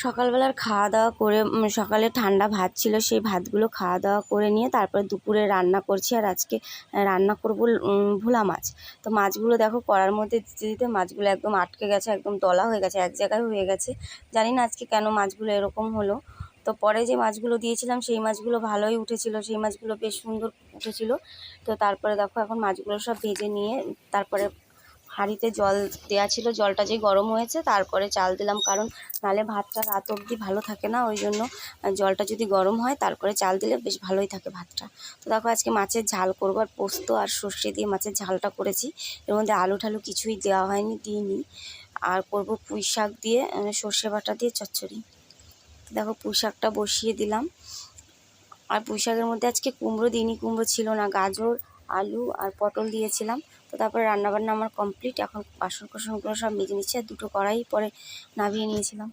সকালবেলার খাওয়া দাওয়া করে সকালে ঠান্ডা ভাত ছিল, সেই ভাতগুলো খাওয়া দাওয়া করে নিয়ে তারপরে দুপুরে রান্না করছি। আর আজকে রান্না করব ভোলা মাছ। তো মাছগুলো দেখো কড়ার মধ্যে দিতে দিতে মাছগুলো একদম আটকে গেছে, একদম দলা হয়ে গেছে, এক জায়গায় হয়ে গেছে। জানি না আজকে কেন মাছগুলো এরকম হলো। তো পরে যে মাছগুলো দিয়েছিলাম সেই মাছগুলো ভালোই উঠেছিল, সেই মাছগুলো বেশ সুন্দর উঠেছিল। তো তারপরে দেখো এখন মাছগুলো সব ভেজে নিয়ে তারপরে হাঁড়িতে জল দেওয়া ছিল, জলটা যে গরম হয়েছে তারপরে চাল দিলাম, কারণ নাহলে ভাতটা রাত অবধি ভালো থাকে না। ওই জন্য জলটা যদি গরম হয় তারপরে চাল দিলে বেশ ভালোই থাকে ভাতটা। তো দেখো আজকে মাছের ঝাল করবো, আর পোস্ত আর সর্ষে দিয়ে মাছের ঝালটা করেছি। এর মধ্যে আলু ঠালু কিছুই দেওয়া হয়নি, দিইনি। আর করবো পুঁই শাক দিয়ে সর্ষে বাটা দিয়ে চচ্চড়ি। দেখো পুঁই শাকটা বসিয়ে দিলাম। আর পুঁই শাকের মধ্যে আজকে কুমড়ো দিইনি, কুমড়ো ছিল না, গাজর আলু আর পটল দিয়েছিলাম। তো তারপরে রান্নাবান্না আমার কমপ্লিট। এখন বাসন কোসনগুলো সব মেজে নিচ্ছি, আর দুটো কড়াই পরে নামিয়ে নিয়েছিলাম।